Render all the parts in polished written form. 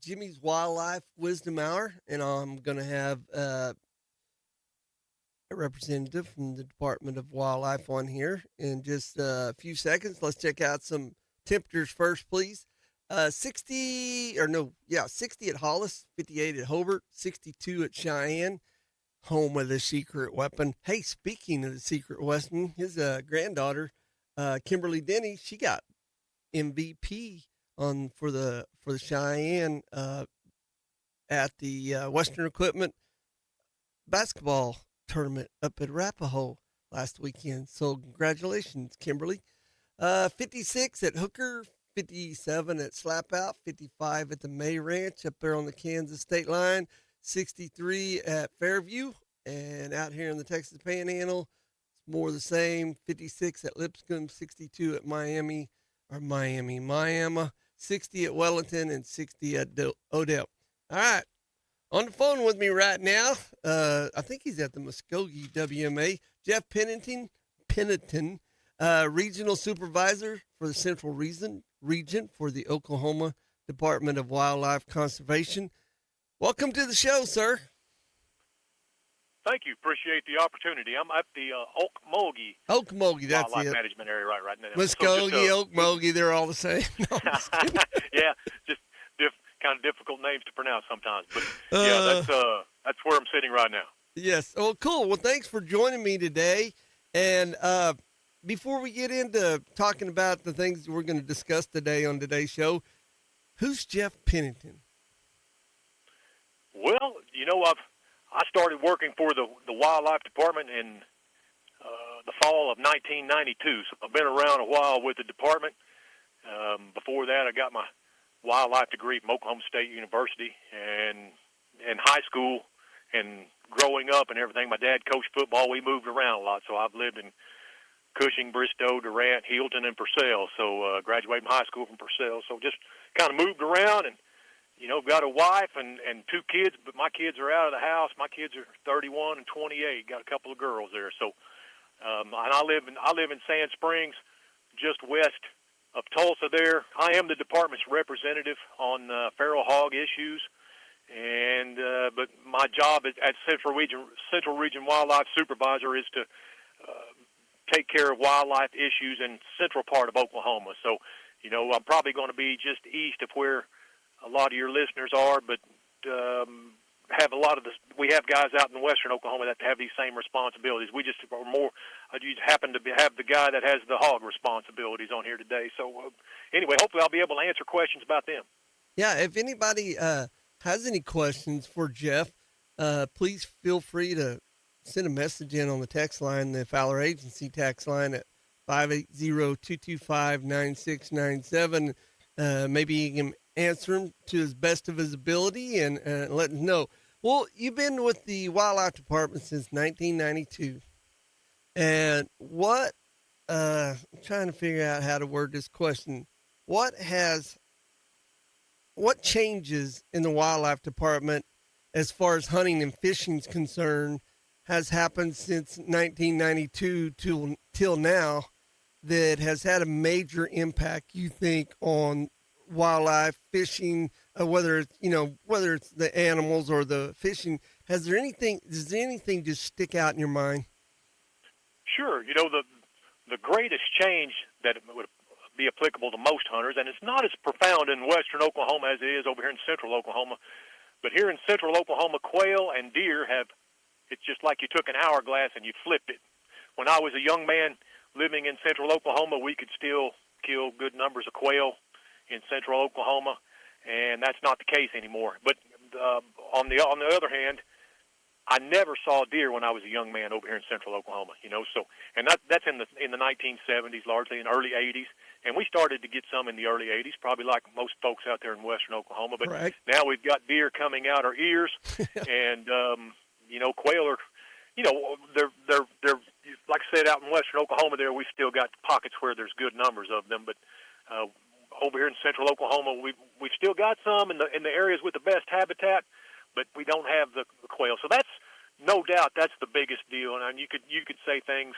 Jimmy's Wildlife Wisdom Hour, and I'm going to have a representative from the Department of Wildlife on here in just a few seconds. Let's check out some temperatures first, please. 60 at Hollis, 58 at Hobart, 62 at Cheyenne, home of the secret weapon. Hey, speaking of the secret weapon, his granddaughter, Kimberly Denny, she got MVP on for the Cheyenne at the Western Equipment basketball tournament up at Arapahoe last weekend. So congratulations, Kimberly. 56 at Hooker, 57 at Slapout, 55 at the May Ranch up there on the Kansas state line, 63 at Fairview, and out here in the Texas Panhandle, it's more the same. 56 at Lipscomb, 62 at Miami, 60 at Wellington, and 60 at Odell. All right. On the phone with me right now, I think he's at the Muskogee WMA, Jeff Pennington, Regional Supervisor for the Central Region for the Oklahoma Department of Wildlife Conservation. Welcome to the show, sir. Thank you. Appreciate the opportunity. I'm at the Okmulgee, that's Wildlife it. Management area right now. Muskogee, Okmulgee, they're all the same. No, I'm just kidding. Yeah, just kind of difficult names to pronounce sometimes. But yeah, that's where I'm sitting right now. Yes. Oh, cool. Well, thanks for joining me today. And before we get into talking about the things we're going to discuss today on today's show, who's Jeff Pennington? Well, I started working for the Wildlife Department in the fall of 1992, so I've been around a while with the department. Before that, I got my wildlife degree from Oklahoma State University, and in high school and growing up and everything, my dad coached football. We moved around a lot, so I've lived in Cushing, Bristow, Durant, Hilton, and Purcell. So graduated from high school from Purcell, so just kind of moved around and got a wife and two kids, but my kids are out of the house. My kids are 31 and 28. Got a couple of girls there. So, and I live in Sand Springs, just west of Tulsa. There, I am the department's representative on feral hog issues, and but my job at Central Region Wildlife Supervisor is to take care of wildlife issues in central part of Oklahoma. So, I'm probably going to be just east of where a lot of your listeners are, but have a lot of this. We have guys out in western Oklahoma that have these same responsibilities. We just are more. I just happen to have the guy that has the hog responsibilities on here today. So anyway, hopefully I'll be able to answer questions about them. Yeah, if anybody has any questions for Jeff, please feel free to send a message in on the text line, the Fowler Agency text line at 580-225-9697. Maybe you can answer him to his best of his ability and let him know. Well, you've been with the Wildlife Department since 1992. And I'm trying to figure out how to word this question. What changes in the Wildlife Department as far as hunting and fishing is concerned has happened since 1992 till now that has had a major impact, you think, on wildlife fishing, whether it's the animals or the fishing? Does anything just stick out in your mind? Sure. The greatest change that would be applicable to most hunters, and it's not as profound in western Oklahoma as it is over here in central Oklahoma, but here in central Oklahoma, quail and deer it's just like you took an hourglass and you flipped it. When I was a young man living in central Oklahoma, we could still kill good numbers of quail in central Oklahoma, and that's not the case anymore. But on the other hand, I never saw deer when I was a young man over here in central Oklahoma. So and that's in the 1970s, largely in early 80s, and we started to get some in the early 80s, probably like most folks out there in western Oklahoma. But Correct. Now we've got deer coming out our ears, and quail are, they're like I said, out in western Oklahoma. There we've still got pockets where there's good numbers of them, but over here in central Oklahoma, we've still got some in the areas with the best habitat, but we don't have the quail. So that's no doubt that's the biggest deal. And you could say things,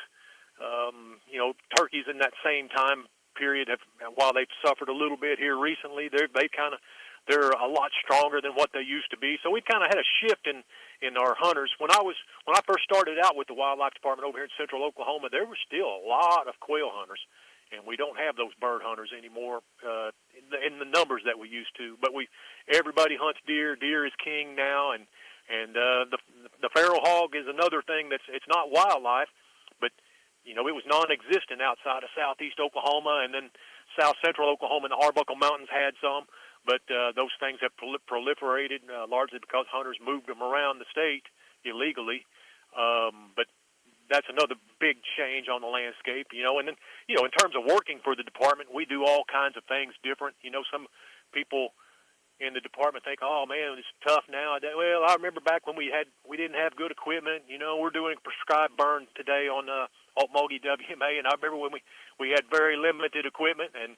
turkeys in that same time period while they've suffered a little bit here recently, they kind of they're a lot stronger than what they used to be. So we've kind of had a shift in our hunters. When I first started out with the wildlife department over here in central Oklahoma, there were still a lot of quail hunters, and we don't have those bird hunters anymore in the numbers that we used to. But everybody hunts deer. Deer is king now, and the feral hog is another thing it's not wildlife, but it was non-existent outside of southeast Oklahoma, and then south central Oklahoma and the Arbuckle Mountains had some. But those things have proliferated largely because hunters moved them around the state illegally. But that's another big change on the landscape, And then, in terms of working for the department, we do all kinds of things different. Some people in the department think, oh, man, it's tough now. Well, I remember back when we didn't have good equipment. We're doing a prescribed burn today on Okmulgee WMA, and I remember when we had very limited equipment, and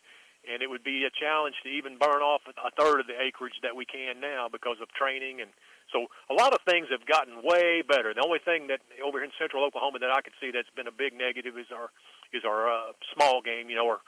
it would be a challenge to even burn off a third of the acreage that we can now because of training. And so a lot of things have gotten way better. The only thing that over here in central Oklahoma that I could see that's been a big negative is our small game. Our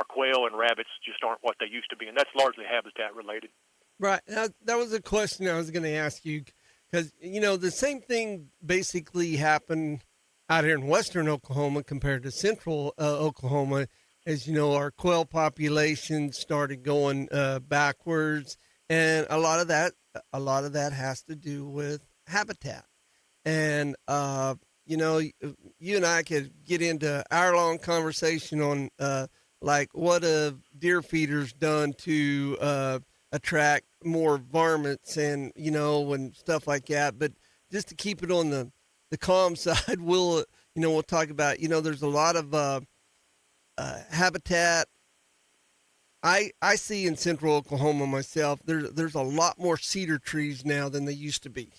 quail and rabbits just aren't what they used to be, and that's largely habitat related. Right. That was a question I was going to ask you, because, the same thing basically happened out here in western Oklahoma compared to central Oklahoma. As you know, our quail population started going backwards, and a lot of that has to do with habitat. And you and I could get into hour-long conversation on like what have deer feeders done to attract more varmints and and stuff like that. But just to keep it on the calm side, we'll talk about there's a lot of habitat. I see in central Oklahoma myself, there's a lot more cedar trees now than they used to be.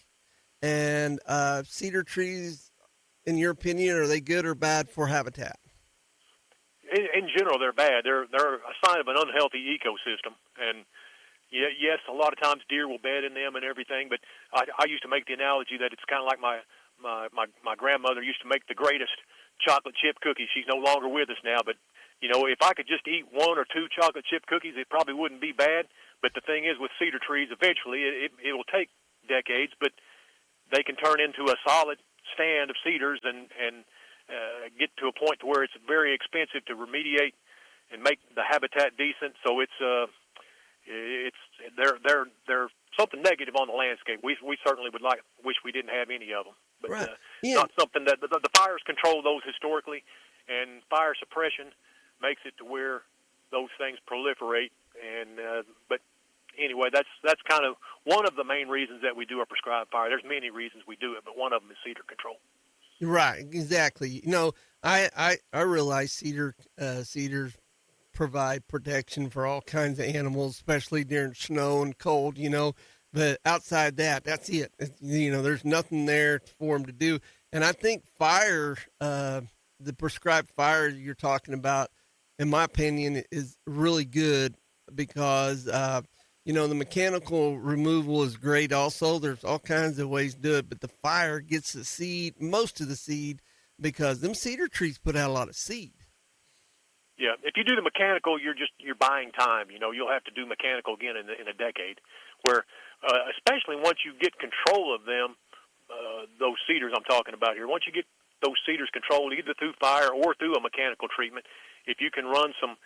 And cedar trees, in your opinion, are they good or bad for habitat? In general, they're bad. They're a sign of an unhealthy ecosystem. And yes, a lot of times deer will bed in them and everything. But I used to make the analogy that it's kind of like my grandmother used to make the greatest chocolate chip cookies. She's no longer with us now, but if I could just eat one or two chocolate chip cookies, it probably wouldn't be bad. But the thing is, with cedar trees, eventually it will take decades, but they can turn into a solid stand of cedars and get to a point to where it's very expensive to remediate and make the habitat decent. So they're something negative on the landscape. We certainly wish we didn't have any of them. But right. Not something that the fires control those historically, and fire suppression makes it to where those things proliferate. And but anyway, that's kind of one of the main reasons that we do a prescribed fire. There's many reasons we do it, but one of them is cedar control. Right, exactly. I realize cedars provide protection for all kinds of animals, especially during snow and cold. But outside that, that's it. There's nothing there for them to do. And I think fire, the prescribed fire you're talking about, in my opinion, is really good because, the mechanical removal is great also. There's all kinds of ways to do it, but the fire gets the seed, most of the seed, because them cedar trees put out a lot of seed. Yeah, if you do the mechanical, you're buying time. You'll have to do mechanical again in a decade, where especially once you get control of them, those cedars I'm talking about here. Once you get those cedars controlled either through fire or through a mechanical treatment, if you can run some,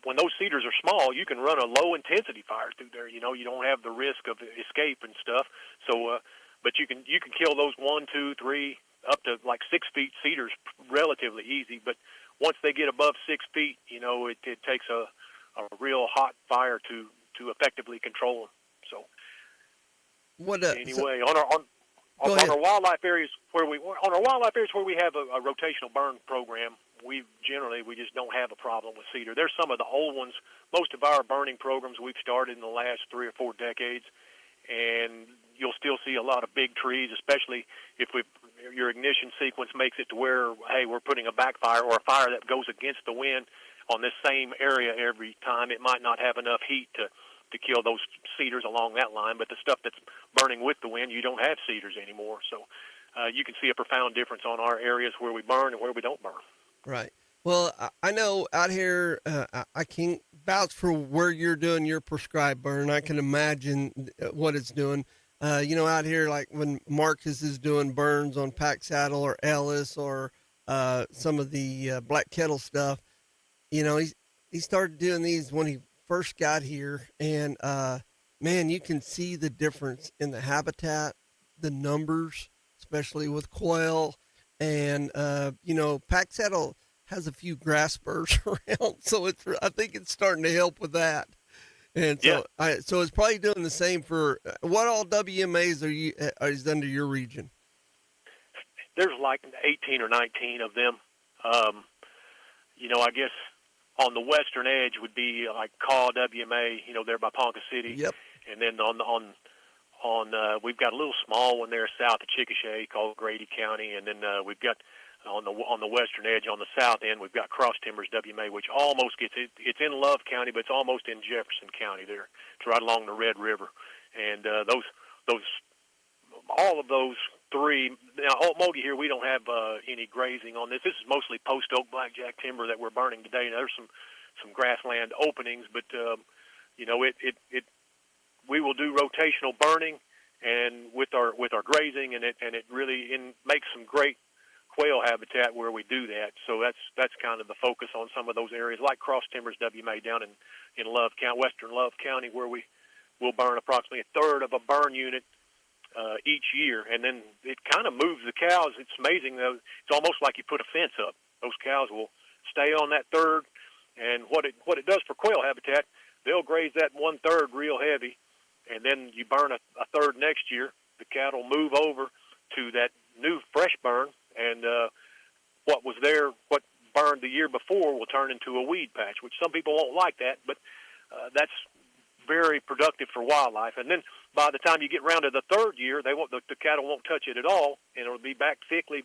when those cedars are small, you can run a low intensity fire through there. You don't have the risk of escape and stuff. So, but you can kill those 1, 2, 3, up to like 6 feet cedars relatively easy. But once they get above 6 feet, it takes a real hot fire to effectively control them. So anyway, on our wildlife areas where we have a rotational burn program, we just don't have a problem with cedar. There's some of the old ones. Most of our burning programs we've started in the last 3 or 4 decades, and you'll still see a lot of big trees, especially if your ignition sequence makes it to where, hey, we're putting a backfire or a fire that goes against the wind on this same area every time. It might not have enough heat to kill those cedars along that line, but the stuff that's burning with the wind, you don't have cedars anymore. So you can see a profound difference on our areas where we burn and where we don't burn. Right. Well, I know out here, I can't vouch for where you're doing your prescribed burn. I can imagine what it's doing. Out here, like when Marcus is doing burns on Pack Saddle or Ellis or some of the Black Kettle stuff, he started doing these when he first got here, and man, you can see the difference in the habitat, the numbers, especially with quail, and Pack Saddle has a few grass burrs around, so I think it's starting to help with that. And Yeah, so it's probably doing the same for what all WMAs is under your region. there's like 18 or 19 of them. Um, I guess on the western edge would be like Caw WMA, there by Ponca City, Yep. and then we've got a little small one there south of Chickasha called Grady County, and then we've got on the western edge on the south end we've got Cross Timbers WMA, which almost it's in Love County, but it's almost in Jefferson County there. It's right along the Red River, and those all of those three. Now, Mogi here, we don't have any grazing on this. This is mostly post oak blackjack timber that we're burning today. Now, there's some grassland openings, but we will do rotational burning and with our grazing, and it really makes some great quail habitat where we do that. So that's kind of the focus on some of those areas, like Cross Timbers WMA down in Love County, western Love County, where we will burn approximately a third of a burn unit each year, and then it kind of moves the cows. It's amazing, though. It's almost like you put a fence up. Those cows will stay on that third, and what it does for quail habitat, they'll graze that 1/3 real heavy, and then you burn a third next year. The cattle move over to that new fresh burn, and what burned the year before will turn into a weed patch, which some people won't like that, but that's very productive for wildlife. And then by the time you get around to the third year, the cattle won't touch it at all, and it'll be back thick with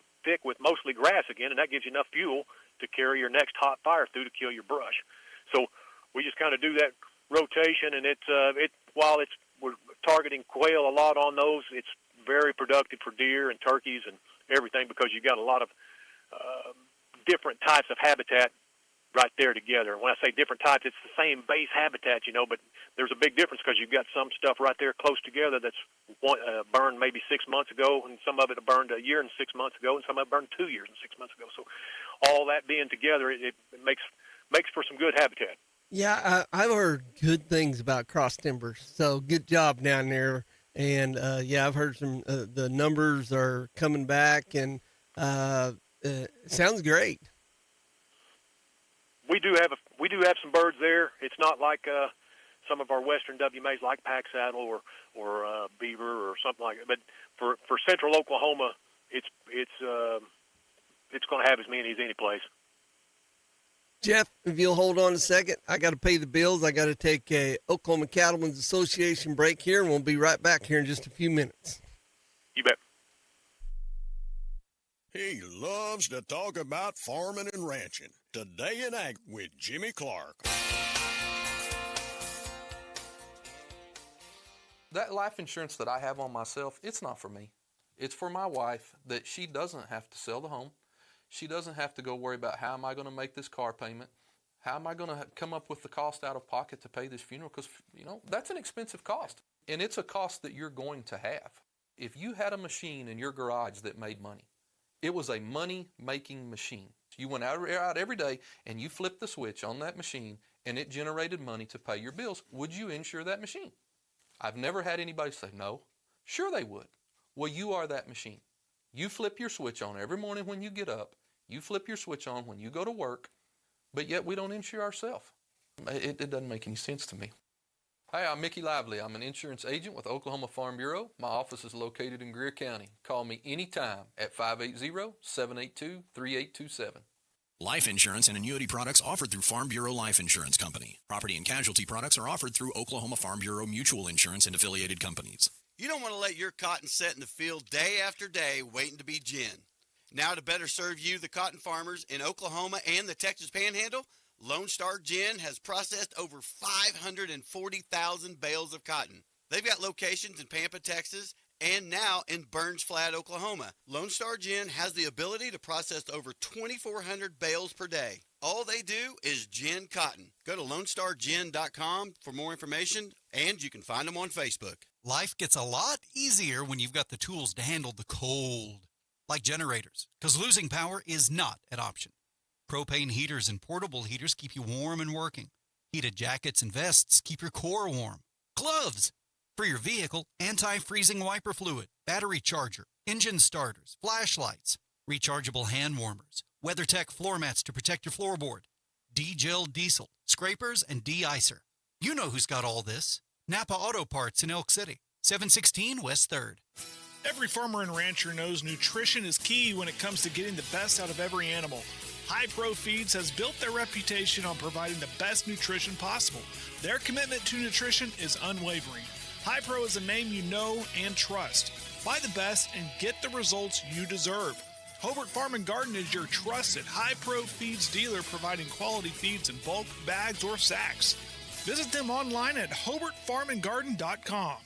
mostly grass again, and that gives you enough fuel to carry your next hot fire through to kill your brush. So we just kind of do that rotation, and we're targeting quail a lot on those. It's very productive for deer and turkeys and everything because you've got a lot of different types of habitat right there together. And when I say different types, it's the same base habitat, but there's a big difference because you've got some stuff right there close together that's burned maybe 6 months ago, and some of it burned a year and 6 months ago, and some of it burned 2 years and 6 months ago. So all that being together, it makes for some good habitat. Yeah, I've heard good things about Cross Timbers, so good job down there. And I've heard the numbers are coming back, and sounds great. We do have some birds there. It's not like some of our western WMAs like Pack Saddle or Beaver or something like that. But for central Oklahoma, it's going to have as many as any place. Jeff, if you'll hold on a second, I got to pay the bills. I got to take a Oklahoma Cattlemen's Association break here, and we'll be right back here in just a few minutes. You bet. He loves to talk about farming and ranching. Today in Ag with Jimmy Clark. That life insurance that I have on myself, it's not for me. It's for my wife, that she doesn't have to sell the home. She doesn't have to go worry about how am I going to make this car payment? How am I going to come up with the cost out of pocket to pay this funeral? Because, that's an expensive cost. And it's a cost that you're going to have. If you had a machine in your garage that made money, it was a money-making machine. You went out every day and you flipped the switch on that machine and it generated money to pay your bills. Would you insure that machine? I've never had anybody say no. Sure they would. Well, you are that machine. You flip your switch on every morning when you get up. You flip your switch on when you go to work, but yet we don't insure ourselves. It doesn't make any sense to me. Hi, I'm Mickey Lively. I'm an insurance agent with Oklahoma Farm Bureau. My office is located in Greer County. Call me anytime at 580-782-3827. Life insurance and annuity products offered through Farm Bureau Life Insurance Company. Property and casualty products are offered through Oklahoma Farm Bureau Mutual Insurance and affiliated companies. You don't want to let your cotton set in the field day after day waiting to be gin. Now to better serve you, the cotton farmers in Oklahoma and the Texas Panhandle, Lone Star Gin has processed over 540,000 bales of cotton. They've got locations in Pampa, Texas, and now in Burns Flat, Oklahoma. Lone Star Gin has the ability to process over 2,400 bales per day. All they do is gin cotton. Go to LoneStarGin.com for more information, and you can find them on Facebook. Life gets a lot easier when you've got the tools to handle the cold, like generators, because losing power is not an option. Propane heaters and portable heaters keep you warm and working. Heated jackets and vests keep your core warm. Gloves for your vehicle, anti-freezing wiper fluid, battery charger, engine starters, flashlights, rechargeable hand warmers, WeatherTech floor mats to protect your floorboard, D-Gel diesel, scrapers, and de-icer. You know who's got all this. Napa Auto Parts in Elk City, 716 West 3rd. Every farmer and rancher knows nutrition is key when it comes to getting the best out of every animal. High Pro Feeds has built their reputation on providing the best nutrition possible. Their commitment to nutrition is unwavering. High Pro is a name you know and trust. Buy the best and get the results you deserve. Hobart Farm and Garden is your trusted High Pro Feeds dealer, providing quality feeds in bulk, bags, or sacks. Visit them online at HobartFarmandGarden.com.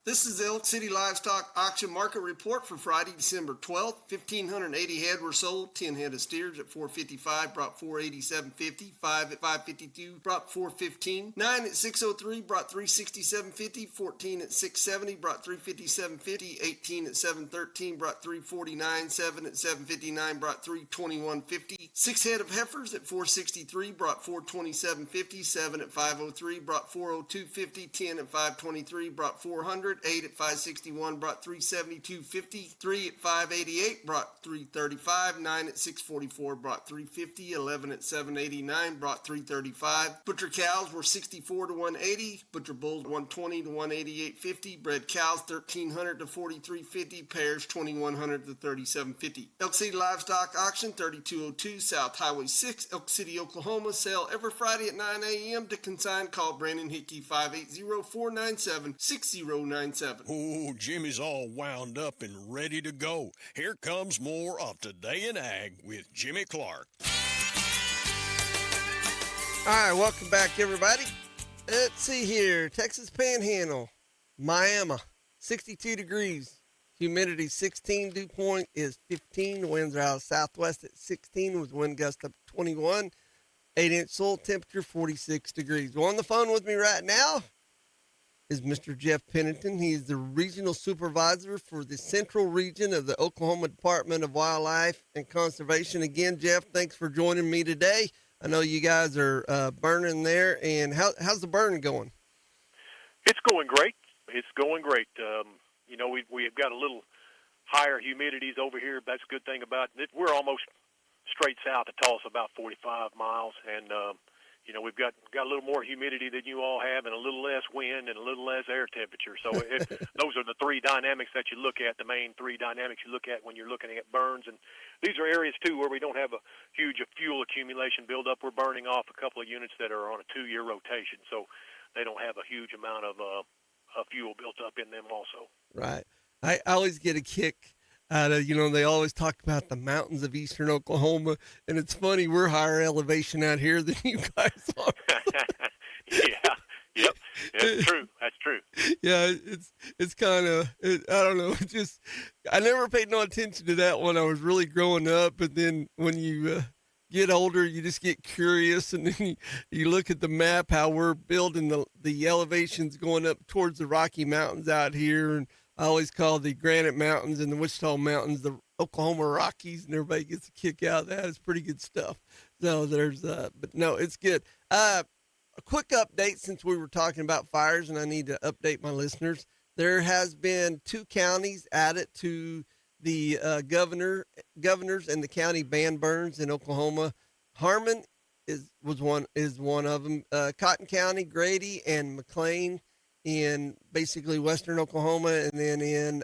This is the Elk City Livestock Auction Market Report for Friday, December 12th. 1,580 head were sold. 10 head of steers at $455 brought $487.50. 5 at $552 brought $415. 9 at $603 brought $367.50. 14 at $670 brought $357.50. 18 at $713 brought $349. 7 at $759 brought $321.50. 6 head of heifers at $463 brought $427.50. 7 at $503 brought $402.50. 10 at $523 brought $400. 8 at $561 brought $372.50. 3 at $588 brought $335. 9 at $644 brought $350. 11 at $789 brought $335. Butcher cows were $64 to $180. Butcher bulls $120 to $188.50. Bred cows $1,300 to $43.50. Pairs $2,100 to $37.50. Elk City Livestock Auction, 3202 South Highway 6, Elk City, Oklahoma. Sale every Friday at 9 a.m. To consign, call Brandon Hickey 580-497-6097. Oh, Jimmy's all wound up and ready to go. Here comes more of Today in Ag with Jimmy Clark. All right, welcome back, everybody. Let's see here. Texas Panhandle, Miami, 62 degrees. Humidity 16. Dew point is 15. The winds are out of southwest at 16 with wind gust up to 21. 8-inch soil temperature, 46 degrees. On the phone with me right now is Mr. Jeff Pennington. He is the regional supervisor for the central region of the Oklahoma Department of Wildlife and Conservation. Again, Jeff, thanks for joining me today. I know you guys are burning there, and how's the burn going? It's going great. It's going great. We've got a little higher humidities over here. That's a good thing about it. We're almost straight south of Tulsa, about 45 miles, and we've got a little more humidity than you all have, and a little less wind, and a little less air temperature. So those are the three dynamics that you look at, the main three dynamics you look at when you're looking at burns. And these are areas, too, where we don't have a huge fuel accumulation buildup. We're burning off a couple of units that are on a 2-year rotation, so they don't have a huge amount of fuel built up in them also. Right. I always get a kick out of, they always talk about the mountains of eastern Oklahoma, and it's funny, we're higher elevation out here than you guys are. Yeah, yep, that's true. That's true. Yeah, it's kind of, I don't know, I never paid no attention to that when I was really growing up, but then when you get older, you just get curious, and then you look at the map, how we're building the elevations going up towards the Rocky Mountains out here, and I always call the Granite Mountains and the Wichita Mountains the Oklahoma Rockies, and everybody gets a kick out of that. It's pretty good stuff. So there's, but no, it's good. A quick update since we were talking about fires, and I need to update my listeners. There has been 2 counties added to the governors and the county ban burns in Oklahoma. Harmon is one of them. Cotton County, Grady, and McLean in basically western Oklahoma, and then in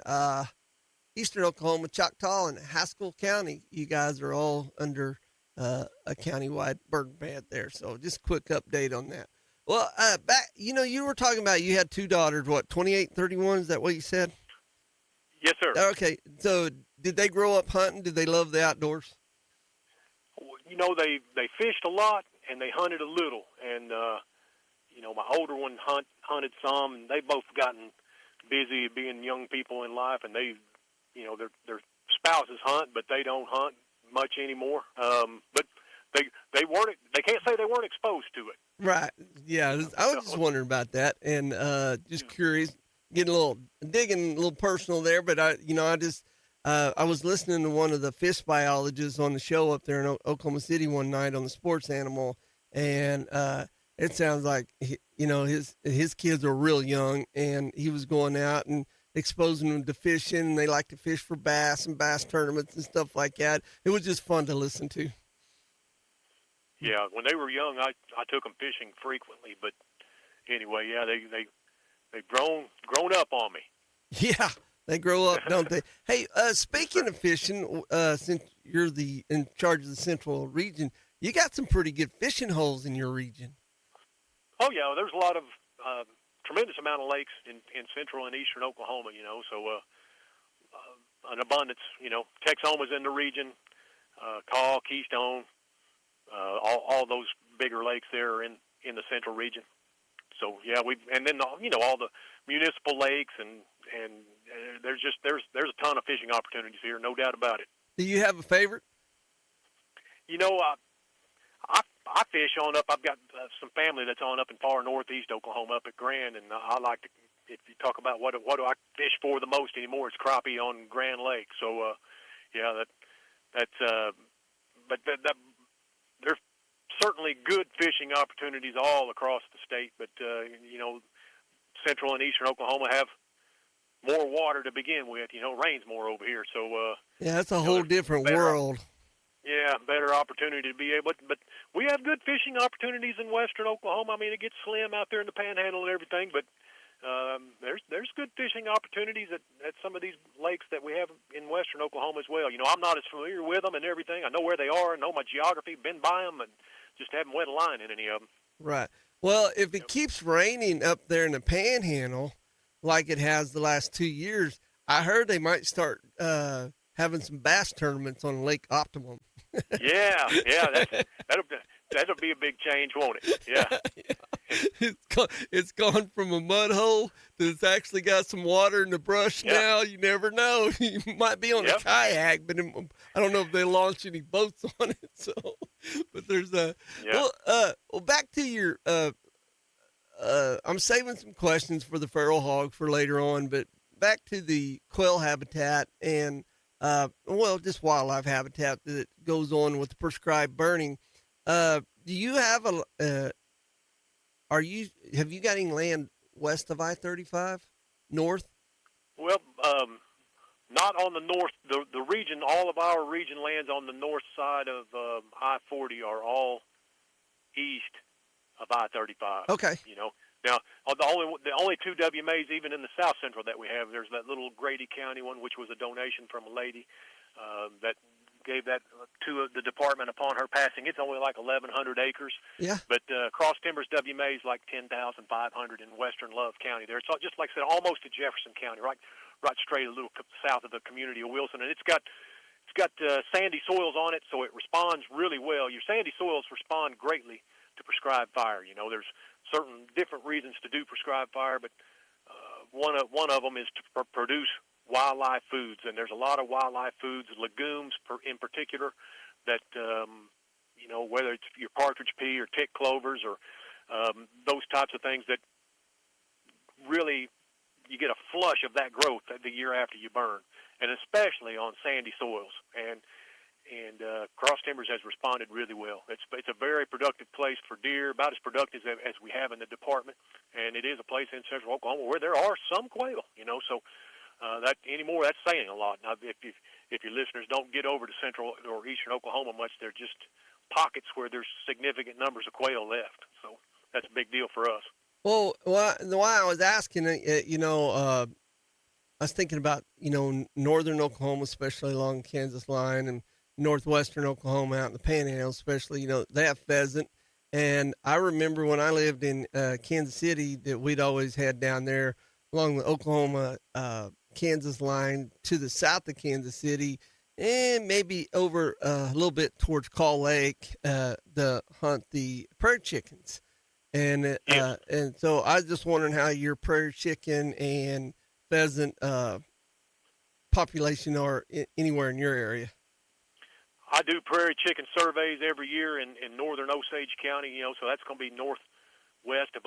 eastern Oklahoma, Choctaw and Haskell County. You guys are all under a countywide burn ban there. So just quick update on that. Well, back, you were talking about you had 2 daughters, what, 28, 31? Is that what you said? Yes, sir. Okay. So did they grow up hunting? Did they love the outdoors? They fished a lot and they hunted a little. And, my older one hunted some, and they've both gotten busy being young people in life, and they, their spouses hunt, but they don't hunt much anymore. But they weren't. They can't say they weren't exposed to it. Right. Yeah. I was just wondering about that, and just curious, getting digging a little personal there. But I was listening to one of the fish biologists on the show up there in Oklahoma City one night on the sports animal, and it sounds like his kids are real young, and he was going out and exposing them to fishing, and they like to fish for bass and bass tournaments and stuff like that. It was just fun to listen to. Yeah, when they were young, I took them fishing frequently. But anyway, yeah, they've grown up on me. Yeah, they grow up, don't they? Hey, speaking of fishing, since you're in charge of the central region, you got some pretty good fishing holes in your region. Oh yeah, there's a lot of tremendous amount of lakes in central and eastern Oklahoma. So an abundance. Texoma's in the region, Caw, Keystone. All those bigger lakes there are in the central region. So yeah, and then all the municipal lakes and there's a ton of fishing opportunities here, no doubt about it. Do you have a favorite? I fish on up. I've got some family that's on up in far northeast Oklahoma, up at Grand, and I like to. If you talk about what do I fish for the most anymore, it's crappie on Grand Lake. So yeah, but there's certainly good fishing opportunities all across the state. But central and eastern Oklahoma have more water to begin with. Rains more over here, so yeah, that's a whole different world. Yeah, better opportunity to be able. But we have good fishing opportunities in western Oklahoma. I mean, it gets slim out there in the Panhandle and everything, but there's good fishing opportunities at some of these lakes that we have in western Oklahoma as well. I'm not as familiar with them and everything. I know where they are, know my geography, been by them, and just haven't wet a line in any of them. Right. Well, if it keeps raining up there in the Panhandle like it has the last 2 years, I heard they might start having some bass tournaments on Lake Optimum. Yeah, that'll be a big change, won't it? Yeah. It's gone from a mud hole to it's actually got some water in the brush now. You never know. You might be on a kayak, but I don't know if they launch any boats on it. So, but there's well, back to your. I'm saving some questions for the feral hog for later on, but back to the quail habitat and just wildlife habitat that goes on with the prescribed burning. Do you have have you got any land west of I-35, north? Well, not on the north. The region, all of our region lands on the north side of I-40 are all east of I-35. Okay. Now the only two WMAs even in the south central that we have. There's that little Grady County one, which was a donation from a lady that gave that to the department upon her passing. It's only like 1,100 acres. Yeah. But Cross Timbers WMA is like 10,500 in western Love County. There, it's just like I said, almost to Jefferson County, right straight a little south of the community of Wilson, and it's got sandy soils on it, so it responds really well. Your sandy soils respond greatly to prescribed fire. There's certain different reasons to do prescribed fire, but one of them is to produce wildlife foods, and there's a lot of wildlife foods, legumes in particular, that whether it's your partridge pea or tick clovers or those types of things that really you get a flush of that growth the year after you burn, and especially on sandy soils. And Cross Timbers has responded really well. It's a very productive place for deer, about as productive as we have in the department, and it is a place in central Oklahoma where there are some quail. So that anymore, that's saying a lot. Now, if your listeners don't get over to central or eastern Oklahoma much, they're just pockets where there's significant numbers of quail left. So that's a big deal for us. Well, why I was asking, I was thinking about, northern Oklahoma, especially along the Kansas line, and northwestern Oklahoma out in the Panhandle, especially, they have pheasant. And I remember when I lived in Kansas City that we'd always had down there along the Oklahoma, Kansas line to the south of Kansas City, and maybe over a little bit towards Call Lake, to hunt the prairie chickens. And so I was just wondering how your prairie chicken and pheasant population are anywhere in your area? I do prairie chicken surveys every year in northern Osage County, so that's going to be northwest of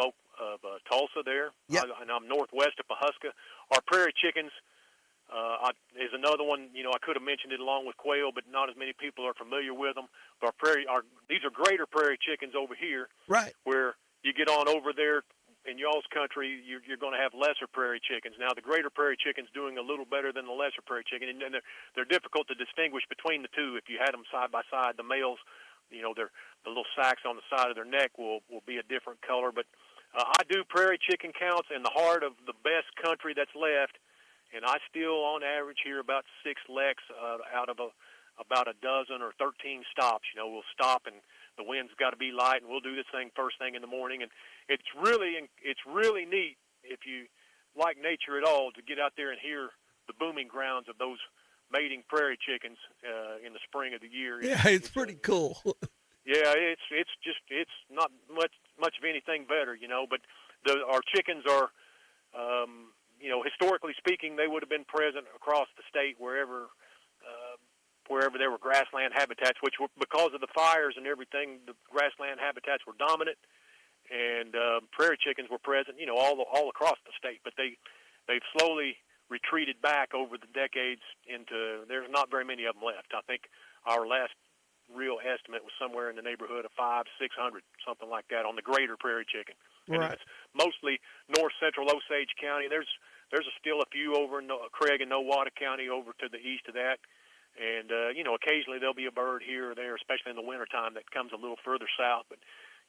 Tulsa there. Yep. And I'm northwest of Pahuska. Our prairie chickens is another one, I could have mentioned it along with quail, but not as many people are familiar with them. But these are greater prairie chickens over here. Right. Where you get on over there in y'all's country, you're going to have lesser prairie chickens. Now, the greater prairie chicken's doing a little better than the lesser prairie chicken, and they're difficult to distinguish between the two. If you had them side by side, the males, the little sacs on the side of their neck will be a different color. But I do prairie chicken counts in the heart of the best country that's left, and I still, on average, hear about 6 leks out of about a dozen or 13 stops. We'll stop, and the wind's got to be light, and we'll do this thing first thing in the morning. And it's really neat, if you like nature at all, to get out there and hear the booming grounds of those mating prairie chickens in the spring of the year. Yeah, it's pretty cool. Yeah, it's not much of anything better, But our chickens are, historically speaking, they would have been present across the state wherever there were grassland habitats, which were, because of the fires and everything, the grassland habitats were dominant, and prairie chickens were present, all across the state. But they've slowly retreated back over the decades into, there's not very many of them left. I think our last real estimate was somewhere in the neighborhood of 500-600, something like that, on the greater prairie chicken. And Right. it's mostly north central Osage County. There's still a few over in Craig and Nowata County over to the east of that. And, occasionally there'll be a bird here or there, especially in the wintertime, that comes a little further south. But,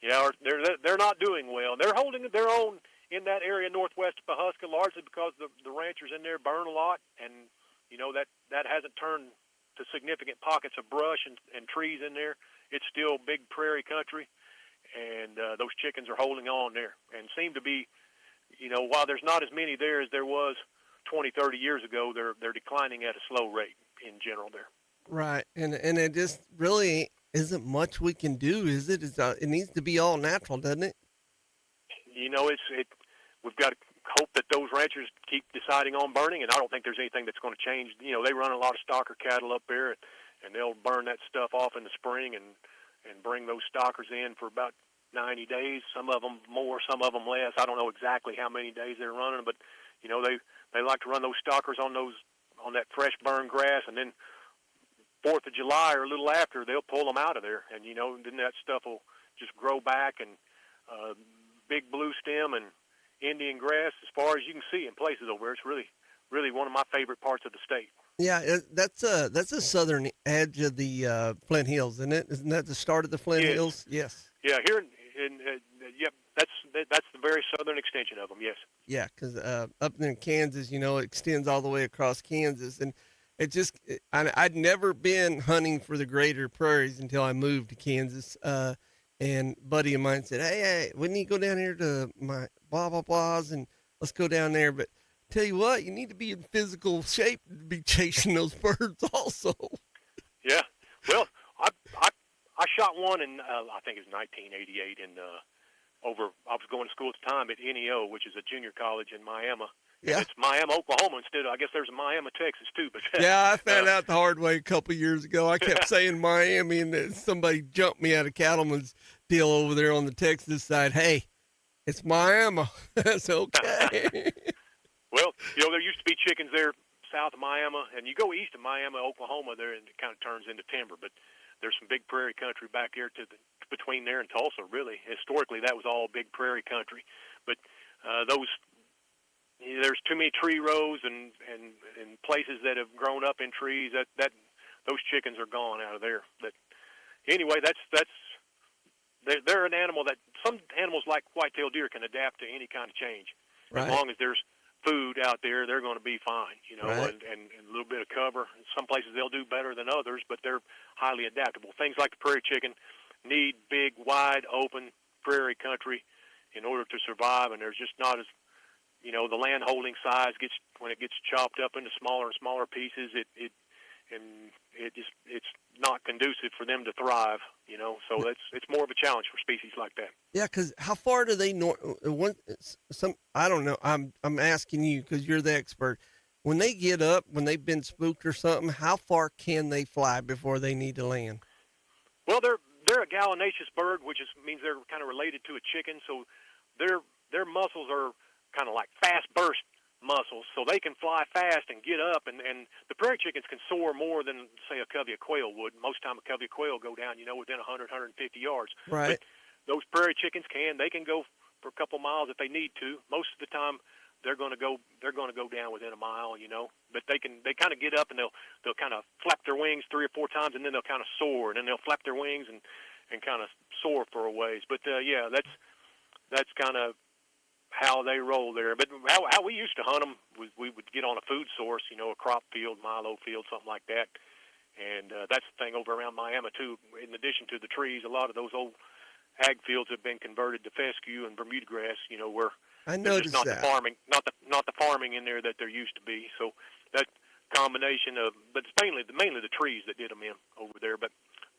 they're not doing well. They're holding their own in that area northwest of Pahuska, largely because the ranchers in there burn a lot. And, that hasn't turned to significant pockets of brush and trees in there. It's still big prairie country. And those chickens are holding on there and seem to be, while there's not as many there as there was 20, 30 years ago, they're declining at a slow rate in general there. Right, and it just really isn't much we can do, is it? It needs to be all natural, doesn't it? We've got to hope that those ranchers keep deciding on burning, and I don't think there's anything that's going to change. They run a lot of stocker cattle up there, and they'll burn that stuff off in the spring and bring those stockers in for about 90 days. Some of them more, some of them less. I don't know exactly how many days they're running, but they like to run those stockers on that fresh burned grass, and then 4th of July or a little after, they'll pull them out of there, and then that stuff will just grow back, and big blue stem and Indian grass as far as you can see in places over there. It's really, really one of my favorite parts of the state. Yeah, that's a southern edge of the Flint Hills, isn't it? Isn't that the start of the Flint Hills? Yes. Yeah, here yep, that's the very southern extension of them. Yes. Yeah, because up in Kansas, it extends all the way across Kansas, and I'd never been hunting for the greater prairies until I moved to Kansas. And a buddy of mine said, hey, we need to go down here to my blah, blah, blahs, and let's go down there. But tell you what, you need to be in physical shape to be chasing those birds also. Yeah. Well, I shot one in, I think it was 1988, I was going to school at the time at NEO, which is a junior college in Miami. Yeah. It's Miami, Oklahoma instead of, I guess there's a Miami, Texas too. But yeah, I found out the hard way a couple of years ago. I kept saying Miami, and somebody jumped me out of Cattleman's deal over there on the Texas side. Hey, it's Miami. That's okay. Well, there used to be chickens there south of Miami, and you go east of Miami, Oklahoma, there, and it kind of turns into timber. But there's some big prairie country back there between there and Tulsa, really. Historically, that was all big prairie country. But there's too many tree rows and places that have grown up in trees that those chickens are gone out of there. But anyway, they're an animal that some animals like whitetail deer can adapt to any kind of change. Right. As long as there's food out there, they're going to be fine, Right. and a little bit of cover. In some places they'll do better than others, but they're highly adaptable. Things like the prairie chicken need big, wide open prairie country in order to survive, and there's just not as the land holding size when it gets chopped up into smaller and smaller pieces, it's not conducive for them to thrive. So it's more of a challenge for species like that. Yeah, because how far do they I don't know. I'm asking you because you're the expert. When they get up, when they've been spooked or something, how far can they fly before they need to land? Well, they're a gallinaceous bird, which means they're kind of related to a chicken. So their muscles are kind of like fast burst muscles, so they can fly fast and get up. And the prairie chickens can soar more than, say, a covey of quail would. Most time a covey of quail go down, within 100, 150 yards. Right. But those prairie chickens they can go for a couple miles if they need to. Most of the time, they're going to go down within a mile, But they kind of get up and they'll kind of flap their wings 3 or 4 times, and then they'll kind of soar, and then they'll flap their wings and kind of soar for a ways. But yeah, that's kind of how they roll there. But how we used to hunt them was we would get on a food source, a crop field, milo field, something like that. And that's the thing over around Miami too. In addition to the trees, a lot of those old ag fields have been converted to fescue and Bermuda grass, where I noticed not that. the farming, not the farming in there that there used to be. So that combination of, but it's mainly the trees that did them in over there. But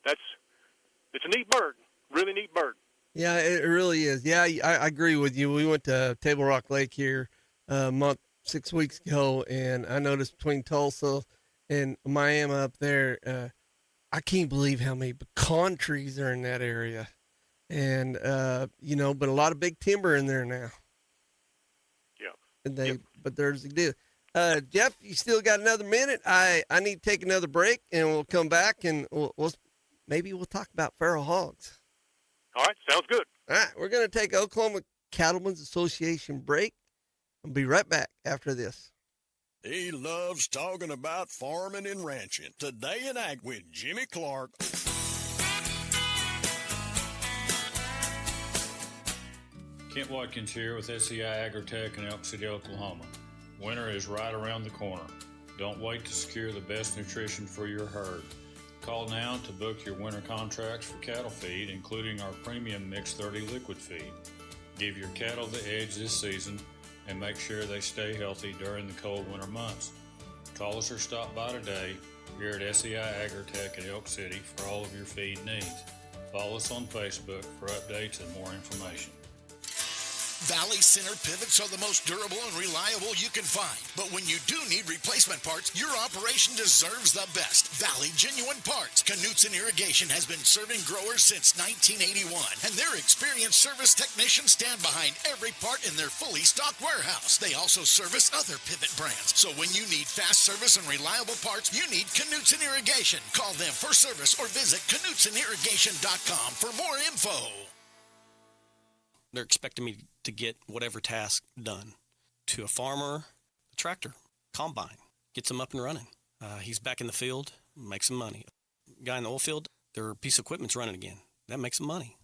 it's a neat bird, really neat bird. Yeah, it really is. Yeah, I agree with you. We went to Table Rock Lake here a month, 6 weeks ago, and I noticed between Tulsa and Miami up there, I can't believe how many pecan trees are in that area. And, but a lot of big timber in there now. Yeah. And but there's the deal. Jeff, you still got another minute? I need to take another break, and we'll come back, and maybe we'll talk about feral hogs. All right, sounds good. All right, we're going to take Oklahoma Cattlemen's Association break. I'll be right back after this. He loves talking about farming and ranching. Today in Ag with Jimmy Clark. Kent Watkins here with SEI Agritech in Elk City, Oklahoma. Winter is right around the corner. Don't wait to secure the best nutrition for your herd. Call now to book your winter contracts for cattle feed, including our premium Mix 30 liquid feed. Give your cattle the edge this season and make sure they stay healthy during the cold winter months. Call us or stop by today here at SEI Agritech in Elk City for all of your feed needs. Follow us on Facebook for updates and more information. Valley Center pivots are the most durable and reliable you can find. But when you do need replacement parts, your operation deserves the best. Valley Genuine Parts. Knutson Irrigation has been serving growers since 1981, and their experienced service technicians stand behind every part in their fully stocked warehouse. They also service other pivot brands. So when you need fast service and reliable parts, you need Knutson Irrigation. Call them for service or visit KnutSonIrrigation.com for more info. They're expecting me to get whatever task done. To a farmer, a tractor, combine, gets them up and running. He's back in the field, makes some money. Guy in the oil field, their piece of equipment's running again. That makes some money.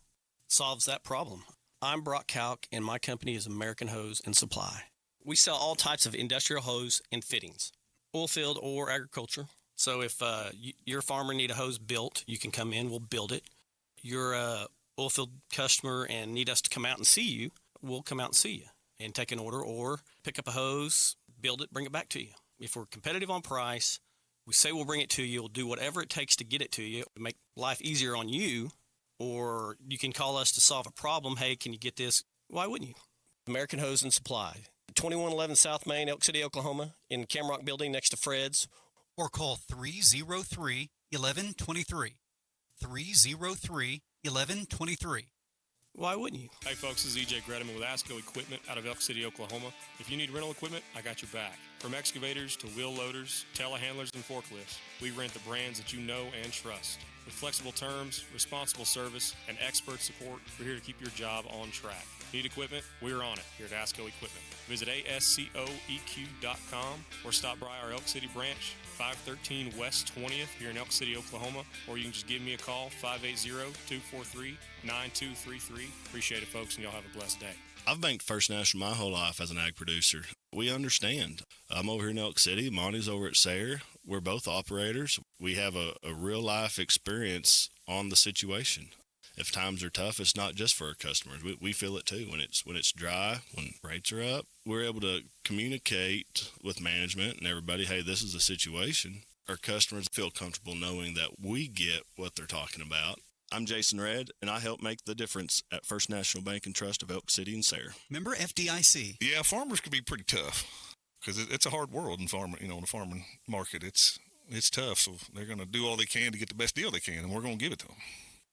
Solves that problem. I'm Brock Kalk, and my company is American Hose and Supply. We sell all types of industrial hose and fittings, oil field or agriculture. So if your farmer need a hose built, you can come in, we'll build it. You're a oil field customer and need us to come out and see you, we'll come out and see you and take an order or pick up a hose, build it, bring it back to you. If we're competitive on price, we say we'll bring it to you. We'll do whatever it takes to get it to you to make life easier on you, or you can call us to solve a problem. Hey, can you get this? Why wouldn't you? American Hose and Supply, 2111 South Main, Elk City, Oklahoma, in the Camrock building next to Fred's. Or call 303-1123. 303-1123. Why wouldn't you? Hey folks, this is EJ Gredeman with ASCO Equipment out of Elk City, Oklahoma. If you need rental equipment, I got your back. From excavators to wheel loaders, telehandlers, and forklifts, we rent the brands that you know and trust. With flexible terms, responsible service, and expert support, we're here to keep your job on track. Need equipment? We're on it here at ASCO Equipment. Visit ASCOEQ.com or stop by our Elk City branch, 513 West 20th here in Elk City, Oklahoma, or you can just give me a call, 580-243-9233. Appreciate it, folks, and y'all have a blessed day. I've banked First National my whole life as an ag producer. We understand. I'm over here in Elk City. Monty's over at Sayre. We're both operators. We have a real-life experience on the situation. If times are tough, it's not just for our customers. We feel it too. When it's dry, when rates are up, we're able to communicate with management and everybody, hey, this is a situation. our customers feel comfortable knowing that we get what they're talking about. I'm Jason Redd, and I help make the difference at First National Bank and Trust of Elk City and Sayre. Member FDIC. Yeah, farmers can be pretty tough because it's a hard world in the farming market. It's tough, so they're going to do all they can to get the best deal they can, and we're going to give it to them.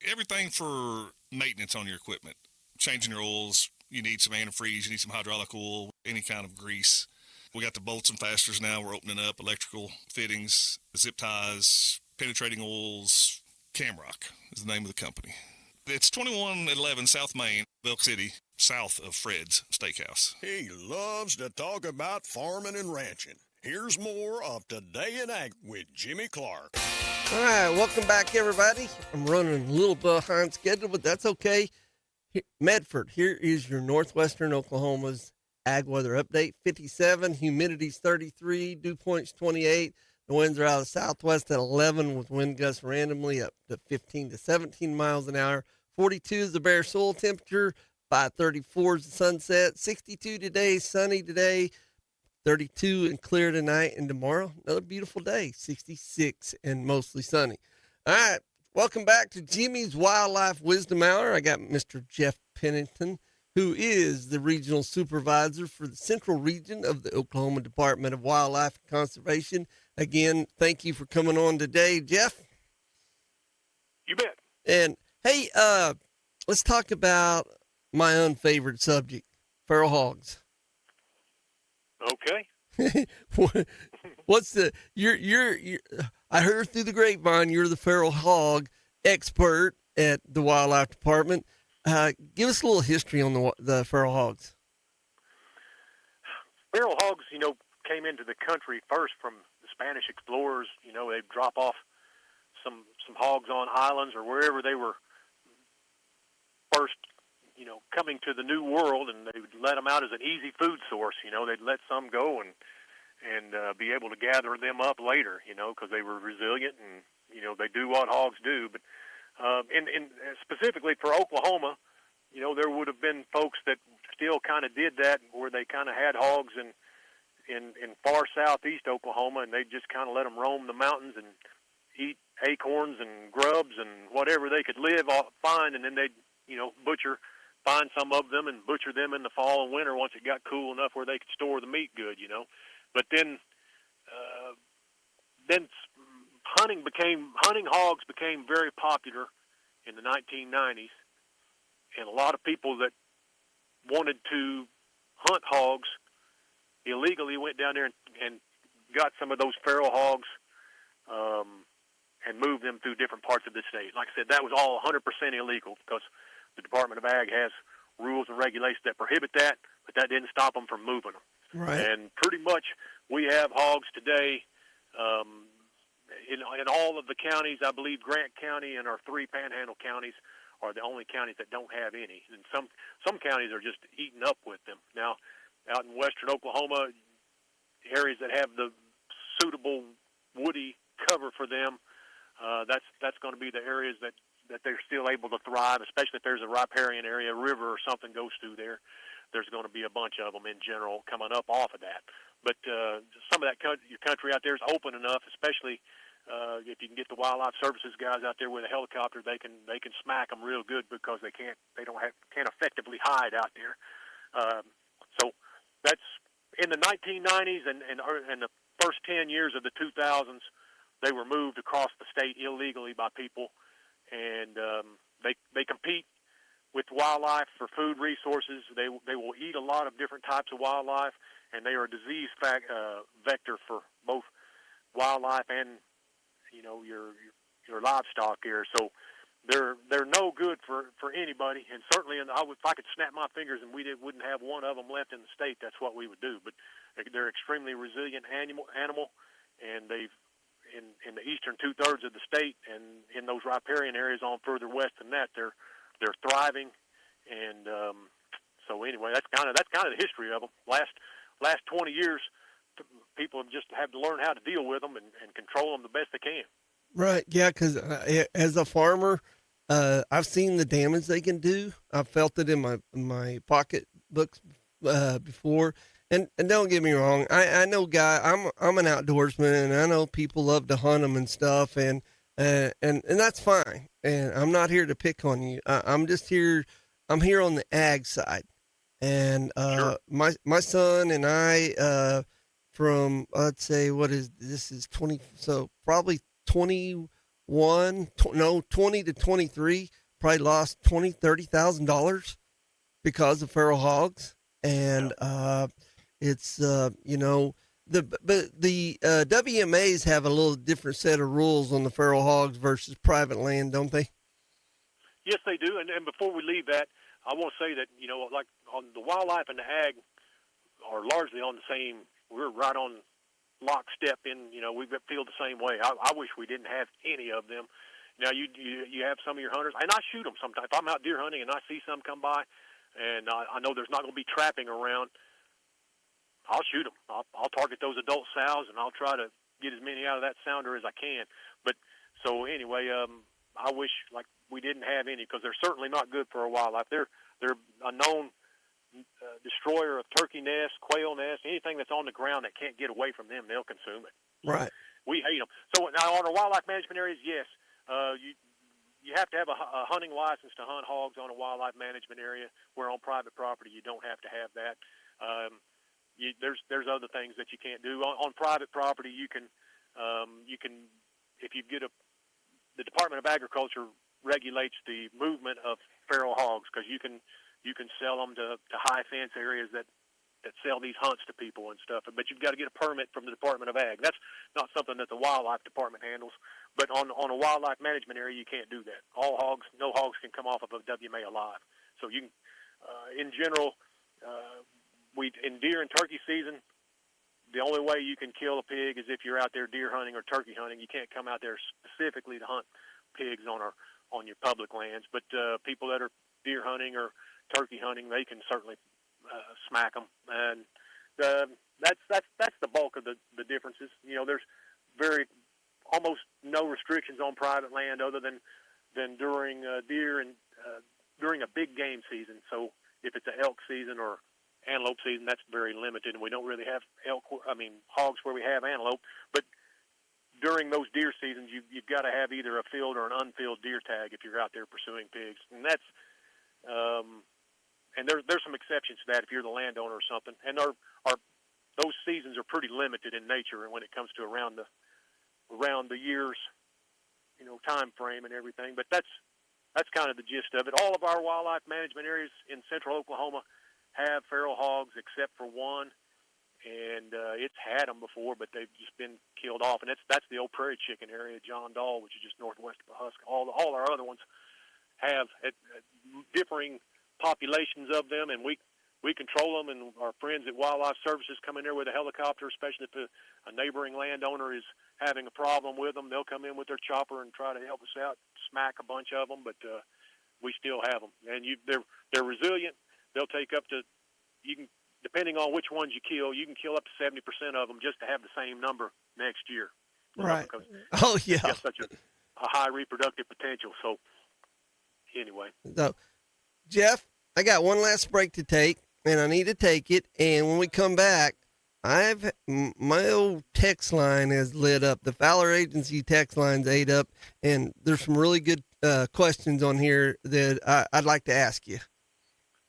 Everything for maintenance on your equipment, changing your oils, you need some antifreeze, you need some hydraulic oil, any kind of grease. We got the bolts and fasteners now. We're opening up electrical fittings, zip ties, penetrating oils. Camrock is the name of the company. It's 2111 South Main, Elk City, south of Fred's Steakhouse. He loves to talk about farming and ranching. Here's more of Today in Ag with Jimmy Clark. All right, welcome back, everybody. I'm running a little behind schedule, but that's okay. Medford, here is your northwestern Oklahoma's ag weather update. 57, humidity's 33, dew point's 28. The winds are out of the southwest at 11 with wind gusts randomly up to 15 to 17 miles an hour. 42 is the bare soil temperature. 5:34 is the sunset. 62 today, sunny today. 32 and clear tonight, and tomorrow, another beautiful day. 66 and mostly sunny. All right, welcome back to Jimmy's Wildlife Wisdom Hour. I got Mr. Jeff Pennington, who is the regional supervisor for the central region of the Oklahoma Department of Wildlife and Conservation. Again, thank you for coming on today, Jeff. You bet. And hey, let's talk about my unfavored subject, feral hogs. Okay. What's the you're I heard through the grapevine you're the feral hog expert at the Wildlife Department. Give us a little history on the feral hogs. Feral hogs, came into the country first from the Spanish explorers. They'd drop off some hogs on islands or wherever they were first, coming to the New World, and they would let them out as an easy food source. They'd let some go and be able to gather them up later, because they were resilient and, they do what hogs do. But in specifically for Oklahoma, there would have been folks that still kind of did that, where they kind of had hogs in far southeast Oklahoma, and they just kind of let them roam the mountains and eat acorns and grubs and whatever they could find, and then they'd find some of them and butcher them in the fall and winter once it got cool enough where they could store the meat good. But then hunting hogs became very popular in the 1990s, and a lot of people that wanted to hunt hogs illegally went down there and got some of those feral hogs and moved them through different parts of the state. Like I said, that was all 100% illegal because the Department of Ag has rules and regulations that prohibit that, but that didn't stop them from moving them. Right. And pretty much we have hogs today in all of the counties. I believe Grant County and our 3 panhandle counties are the only counties that don't have any. And some counties are just eaten up with them. Now, out in western Oklahoma, areas that have the suitable woody cover for them, that's going to be the areas that they're still able to thrive, especially if there's a riparian area, a river or something goes through there. There's going to be a bunch of them in general coming up off of that. But some of that your country out there is open enough, especially if you can get the wildlife services guys out there with a helicopter, they can smack them real good because they can't effectively hide out there. So that's in the 1990s and the first 10 years of the 2000s, they were moved across the state illegally by people, and they compete with wildlife for food resources. They will eat a lot of different types of wildlife, and they are a disease vector for both wildlife and your livestock here. So they're no good for anybody, and certainly if I could snap my fingers and we wouldn't have one of them left in the state, that's what we would do. But they're extremely resilient animal, and they've in the eastern 2/3 of the state and in those riparian areas on further west than that, they're thriving. And so anyway, that's kind of the history of them. Last 20 years, people have just had to learn how to deal with them and control them the best they can. Right. Yeah. Because as a farmer, I've seen the damage they can do. I've felt it in my pocketbooks before, And don't get me wrong, I know I'm an outdoorsman, and I know people love to hunt them and stuff, and that's fine. And I'm not here to pick on you. I'm just here. I'm here on the ag side, and my son and I from let's say this is 20, so probably 21, 20 to 23, probably lost $20,000-$30,000 because of feral hogs, and it's the WMAs have a little different set of rules on the feral hogs versus private land, don't they? Yes, they do. And before we leave that, I want to say that, like on the wildlife and the ag are largely on the same. We're right on lockstep in, we feel the same way. I wish we didn't have any of them. Now, you have some of your hunters, and I shoot them sometimes. If I'm out deer hunting and I see some come by, and I know there's not going to be trapping around, I'll shoot them. I'll target those adult sows, and I'll try to get as many out of that sounder as I can. But so anyway, I wish like we didn't have any, because they're certainly not good for our wildlife. They're a known destroyer of turkey nests, quail nests, anything that's on the ground that can't get away from them, they'll consume it. Right. We hate them. So now on our wildlife management areas, yes, you have to have a hunting license to hunt hogs on a wildlife management area. Where on private property, you don't have to have that. There's other things that you can't do on private property. You can if you get the Department of Agriculture regulates the movement of feral hogs, because you can sell them to high fence areas that sell these hunts to people and stuff. But you've got to get a permit from the Department of Ag. That's not something that the Wildlife Department handles. But on a wildlife management area, you can't do that. No hogs can come off of a WMA alive. So you can, in general, in deer and turkey season, the only way you can kill a pig is if you're out there deer hunting or turkey hunting. You can't come out there specifically to hunt pigs on your public lands. But people that are deer hunting or turkey hunting, they can certainly smack them. And that's the bulk of the differences. There's almost no restrictions on private land other than during deer and during a big game season. So if it's an elk season or antelope season, that's very limited, and we don't really have hogs where we have antelope. But during those deer seasons, you've got to have either a filled or an unfilled deer tag if you're out there pursuing pigs, and that's and there's some exceptions to that if you're the landowner or something. And those seasons are pretty limited in nature, and when it comes to around the year's time frame and everything. But that's kind of the gist of it. All of our wildlife management areas in central Oklahoma have feral hogs except for one, and it's had them before, but they've just been killed off. And that's the old prairie chicken area, John Doll, which is just northwest of Pahuska. All our other ones have differing populations of them, and we control them, and our friends at Wildlife Services come in there with a helicopter, especially if a neighboring landowner is having a problem with them. They'll come in with their chopper and try to help us out, smack a bunch of them, but we still have them. And they're resilient. They'll take up to, depending on which ones you can kill up to 70% of them just to have the same number next year. Right. Oh, yeah. They have such a high reproductive potential. So anyway. So, Jeff, I got one last break to take, and I need to take it. And when we come back, my old text line is lit up. The Fowler Agency text line's ate up, and there's some really good questions on here that I'd like to ask you.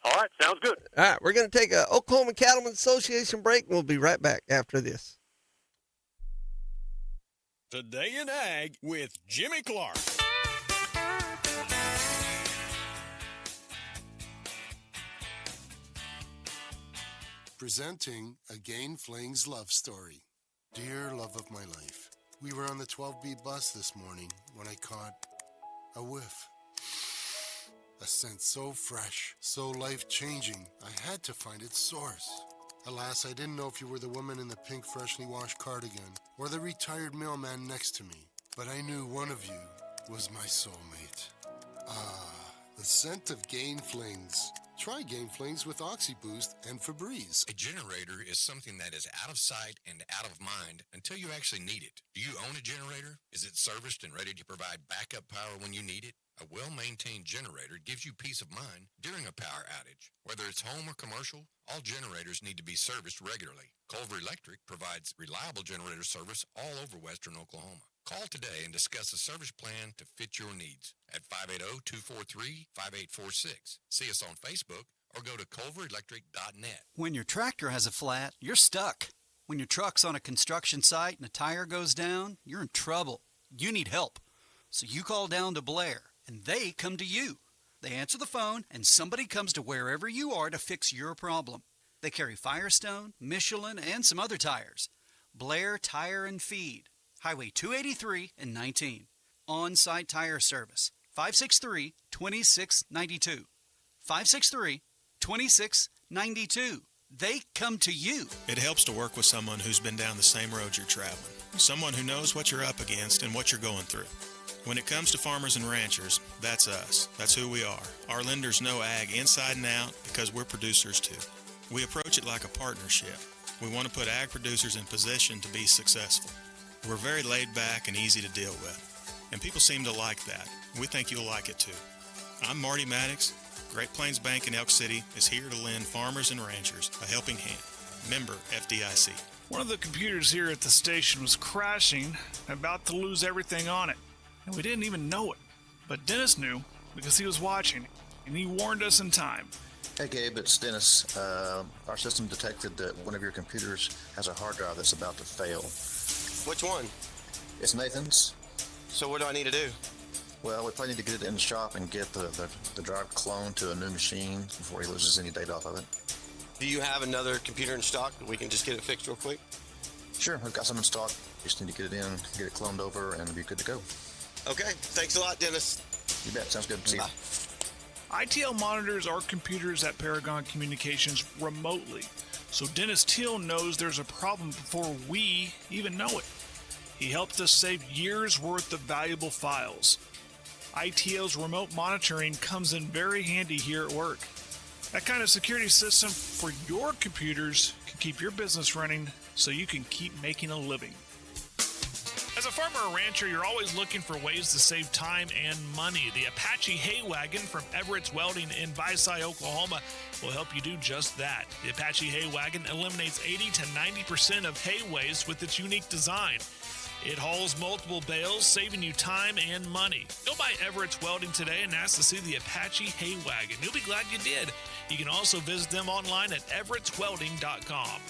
All right, sounds good. All right, we're going to take a Oklahoma Cattlemen's Association break, and we'll be right back after this. Today in Ag with Jimmy Clark. Presenting a Gain Flings love story. Dear love of my life, we were on the 12B bus this morning when I caught a whiff. A scent so fresh, so life-changing, I had to find its source. Alas, I didn't know if you were the woman in the pink freshly washed cardigan or the retired mailman next to me, but I knew one of you was my soulmate. Ah, the scent of Gain Flings. Try Gain Flings with OxyBoost and Febreze. A generator is something that is out of sight and out of mind until you actually need it. Do you own a generator? Is it serviced and ready to provide backup power when you need it? A well-maintained generator gives you peace of mind during a power outage. Whether it's home or commercial, all generators need to be serviced regularly. Culver Electric provides reliable generator service all over western Oklahoma. Call today and discuss a service plan to fit your needs at 580-243-5846. See us on Facebook or go to culverelectric.net. When your tractor has a flat, you're stuck. When your truck's on a construction site and a tire goes down, you're in trouble. You need help. So you call down to Blair, and they come to you. They answer the phone, and somebody comes to wherever you are to fix your problem. They carry Firestone, Michelin, and some other tires. Blair Tire and Feed, Highway 283 and 19. On-site tire service, 563-2692. 563-2692. They come to you. It helps to work with someone who's been down the same road you're traveling. Someone who knows what you're up against and what you're going through. When it comes to farmers and ranchers, that's us. That's who we are. Our lenders know ag inside and out because we're producers too. We approach it like a partnership. We want to put ag producers in position to be successful. We're very laid back and easy to deal with. And people seem to like that. We think you'll like it too. I'm Marty Maddox. Great Plains Bank in Elk City is here to lend farmers and ranchers a helping hand. Member FDIC. One of the computers here at the station was crashing, about to lose everything on it. And we didn't even know it. But Dennis knew because he was watching, and he warned us in time. Hey Gabe, it's Dennis. Our system detected that one of your computers has a hard drive that's about to fail. Which one? It's Nathan's. So what do I need to do? Well, we probably need to get it in the shop and get the drive cloned to a new machine before he loses any data off of it. Do you have another computer in stock that we can just get it fixed real quick? Sure, we've got some in stock. Just need to get it in, get it cloned over, and be good to go. Okay, thanks a lot, Dennis. You bet, sounds good. See you. ITL monitors our computers at Paragon Communications remotely, so Dennis Teal knows there's a problem before we even know it. He helped us save years' worth of valuable files. ITL's remote monitoring comes in very handy here at work. That kind of security system for your computers can keep your business running so you can keep making a living. As a farmer or rancher, you're always looking for ways to save time and money. The Apache Hay Wagon from Everett's Welding in Visay, Oklahoma will help you do just that. The Apache Hay Wagon eliminates 80 to 90% of hay waste with its unique design. It hauls multiple bales, saving you time and money. Go by Everett's Welding today and ask to see the Apache Hay Wagon. You'll be glad you did. You can also visit them online at everettswelding.com.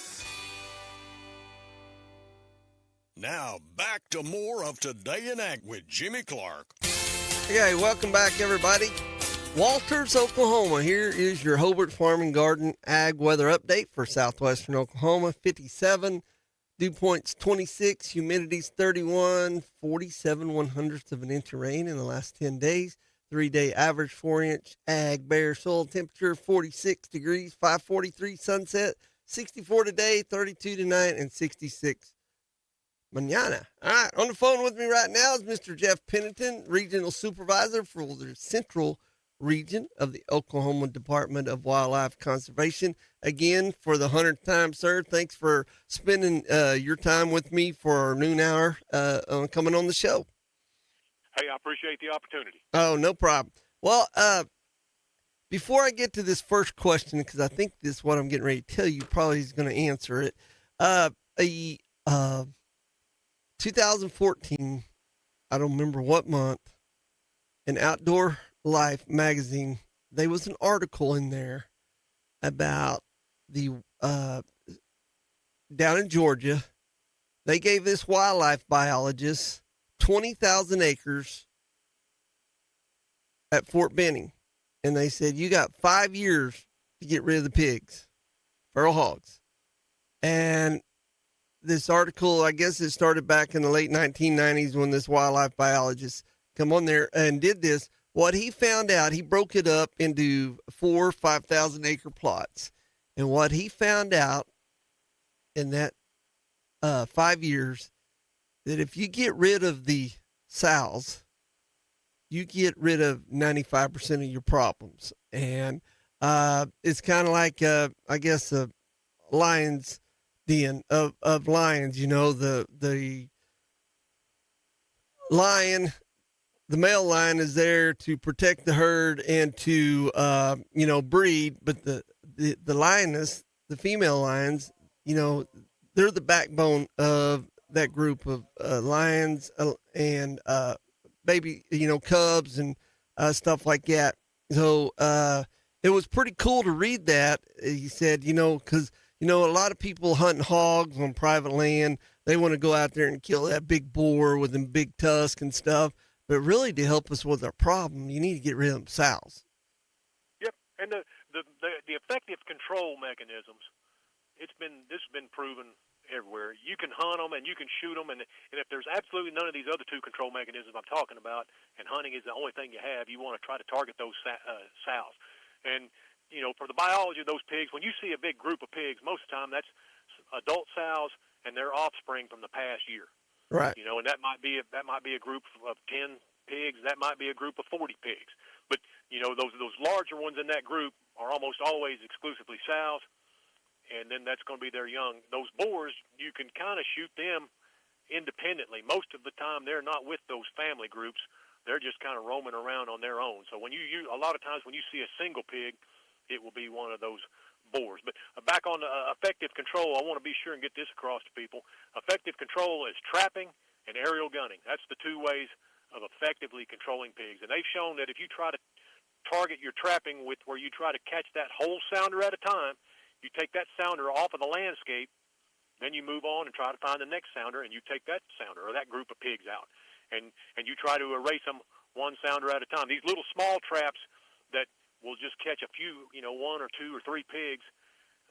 Now, back to more of Today in Ag with Jimmy Clark. Okay, welcome back, everybody. Walters, Oklahoma. Here is your Hobart Farm and Garden Ag weather update for southwestern Oklahoma. 57, dew points 26, humidity's 31, 47 1/100ths of an inch of rain in the last 10 days. 3-day average 4-inch ag bare soil temperature 46 degrees, 5:43 sunset, 64 today, 32 tonight, and 66 mañana. All right, on the phone with me right now is Mr. Jeff Pennington, Regional Supervisor for the Central Region of the Oklahoma Department of Wildlife Conservation. Again, for the 100th time, sir, thanks for spending your time with me for our noon hour coming on the show. Hey, I appreciate the opportunity. Oh, no problem. Well, before I get to this first question, because I think this is what I'm getting ready to tell you, probably is going to answer it. 2014, I don't remember what month, in Outdoor Life magazine, there was an article in there about the down in Georgia. They gave this wildlife biologist 20,000 acres at Fort Benning, and they said, you got 5 years to get rid of the pigs, feral hogs. And this article, I guess it started back in the late 1990s when this wildlife biologist come on there and did this. What he found out, he broke it up into 4 or 5,000 acre plots. And what he found out in that 5 years, that if you get rid of the sows, you get rid of 95% of your problems. And it's kind of like, I guess, a lion's den of lions. You know, the lion the male lion is there to protect the herd and to, breed, but the lioness, the female lions, they're the backbone of that group of lions and baby, cubs and stuff like that. So it was pretty cool to read that. He said, because, a lot of people hunting hogs on private land, they want to go out there and kill that big boar with them big tusks and stuff. But really, to help us with our problem, you need to get rid of them sows. Yep, and the effective control mechanisms, this has been proven everywhere. You can hunt them and you can shoot them, and if there's absolutely none of these other two control mechanisms I'm talking about, and hunting is the only thing you have, you want to try to target those sows. And for the biology of those pigs, when you see a big group of pigs, most of the time that's adult sows and their offspring from the past year. Right. And that might be a group of 10 pigs. That might be a group of 40 pigs. But those larger ones in that group are almost always exclusively sows, and then that's going to be their young. Those boars, you can kind of shoot them independently. Most of the time, they're not with those family groups. They're just kind of roaming around on their own. So a lot of times when you see a single pig, it will be one of those boars. But back on effective control, I want to be sure and get this across to people. Effective control is trapping and aerial gunning. That's the two ways of effectively controlling pigs. And they've shown that if you try to target your trapping with where you try to catch that whole sounder at a time, you take that sounder off of the landscape, then you move on and try to find the next sounder, and you take that sounder or that group of pigs out. And you try to erase them one sounder at a time. These little small traps that will just catch a few, one or two or three pigs.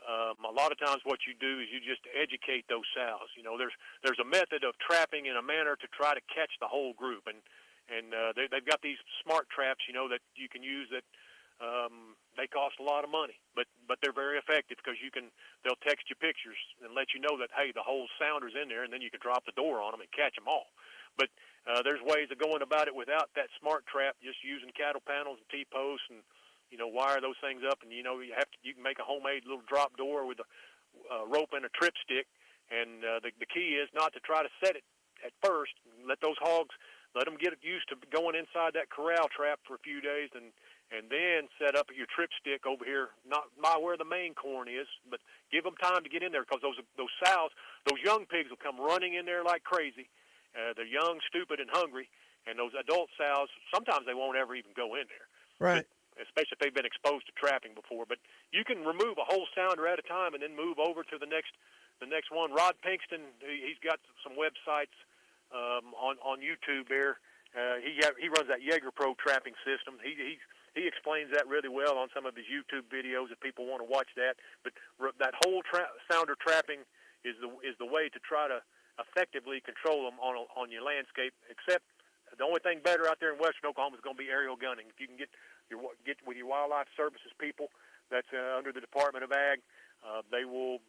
A lot of times what you do is you just educate those sows. There's a method of trapping in a manner to try to catch the whole group. And they've got these smart traps, that you can use that they cost a lot of money. But they're very effective because they'll text you pictures and let you know that, hey, the whole sounder's in there, and then you can drop the door on them and catch them all. But there's ways of going about it without that smart trap, just using cattle panels and T-posts and, wire those things up. And, you can make a homemade little drop door with a rope and a trip stick. And the key is not to try to set it at first. Let those hogs, let them get used to going inside that corral trap for a few days and then set up your trip stick over here, not by where the main corn is, but give them time to get in there because those sows, those young pigs will come running in there like crazy. They're young, stupid, and hungry, and those adult sows, sometimes they won't ever even go in there. Right. Especially if they've been exposed to trapping before. But you can remove a whole sounder at a time and then move over to the next one. Rod Pinkston, he's got some websites on YouTube there. He runs that Jaeger Pro trapping system. He explains that really well on some of his YouTube videos if people want to watch that. But that whole sounder trapping is the way to try to effectively control them on your landscape. Except the only thing better out there in western Oklahoma is going to be aerial gunning. If you can get with your wildlife services people that's under the Department of Ag, they will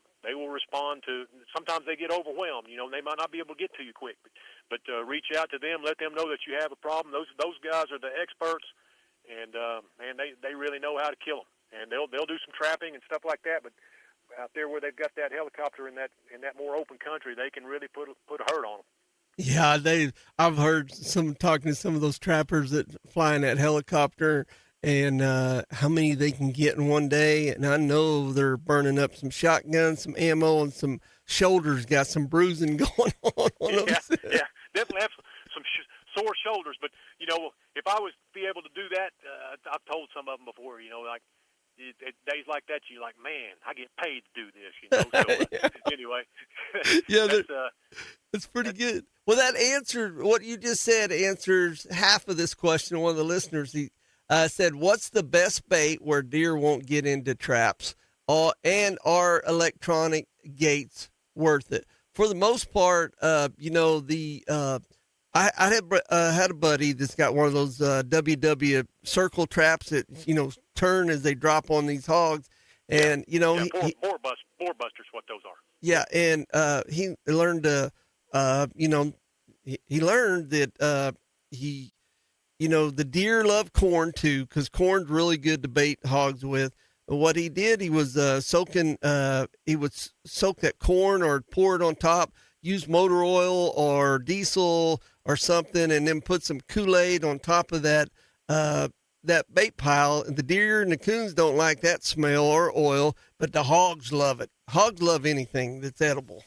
respond to. Sometimes they get overwhelmed. They might not be able to get to you quick, but reach out to them, let them know that you have a problem. Those guys are the experts, and they really know how to kill them, and they'll do some trapping and stuff like that. But out there where they've got that helicopter in that more open country, they can really put a hurt on them. Yeah, I've heard talking to some of those trappers that fly in that helicopter and how many they can get in one day. And I know they're burning up some shotguns, some ammo, and some shoulders got some bruising going on them. Yeah, definitely have some sore shoulders. But, if I was to be able to do that, I've told some of them before, like, days like that, you're like, man, I get paid to do this, So, anyway. Yeah, that's pretty good. Well, that answered what you just said. Answers half of this question. One of the listeners, he said, "What's the best bait where deer won't get into traps? And are electronic gates worth it?" For the most part, I had a buddy that's got one of those WW circle traps that turn as they drop on these hogs, and boar busters, what those are. Yeah, and he learned to, he learned that the deer love corn too, because corn's really good to bait hogs with. But what he did, he was he would soak that corn or pour it on top, use motor oil or diesel or something, and then put some Kool-Aid on top of that that bait pile. The deer and the coons don't like that smell or oil, but the hogs love it. Hogs love anything that's edible.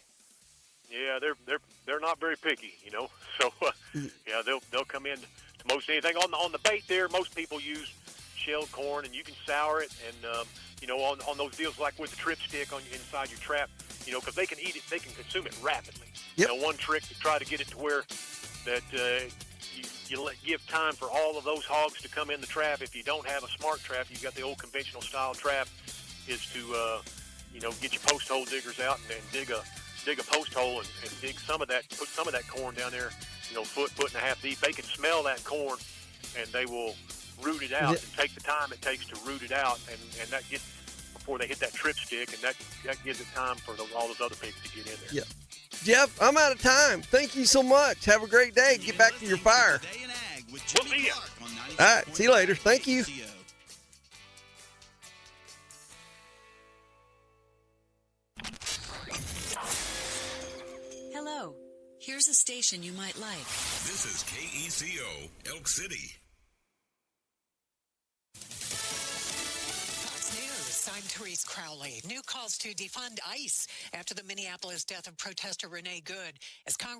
Yeah, they're not very picky, you know. So yeah, they'll come in to most anything on the bait. There, most people use shelled corn, and you can sour it, and you know, on those deals like with the trip stick on inside your trap, you know, because they can eat it, they can consume it rapidly. Yep. You know, one trick to try to get it to where that you give time for all of those hogs to come in the trap. If you don't have a smart trap, you've got the old conventional style trap, is to you know, get your post hole diggers out and dig a post hole and dig some of that, put some of that corn down there, you know, foot and a half deep. They can smell that corn, and they will root it out and take the time it takes to root it out, and that gets before they hit that trip stick, and that gives it time for all those other pigs to get in there. Yeah. Jeff, I'm out of time. Thank you so much. Have a great day. Get back to your fire. We'll see you. All right. See you later. Thank you. Hello. Here's a station you might like. This is KECO, Elk City. Fox News, I'm Therese Crowley. New calls to defund ICE after the Minneapolis death of protester Renee Good as Congress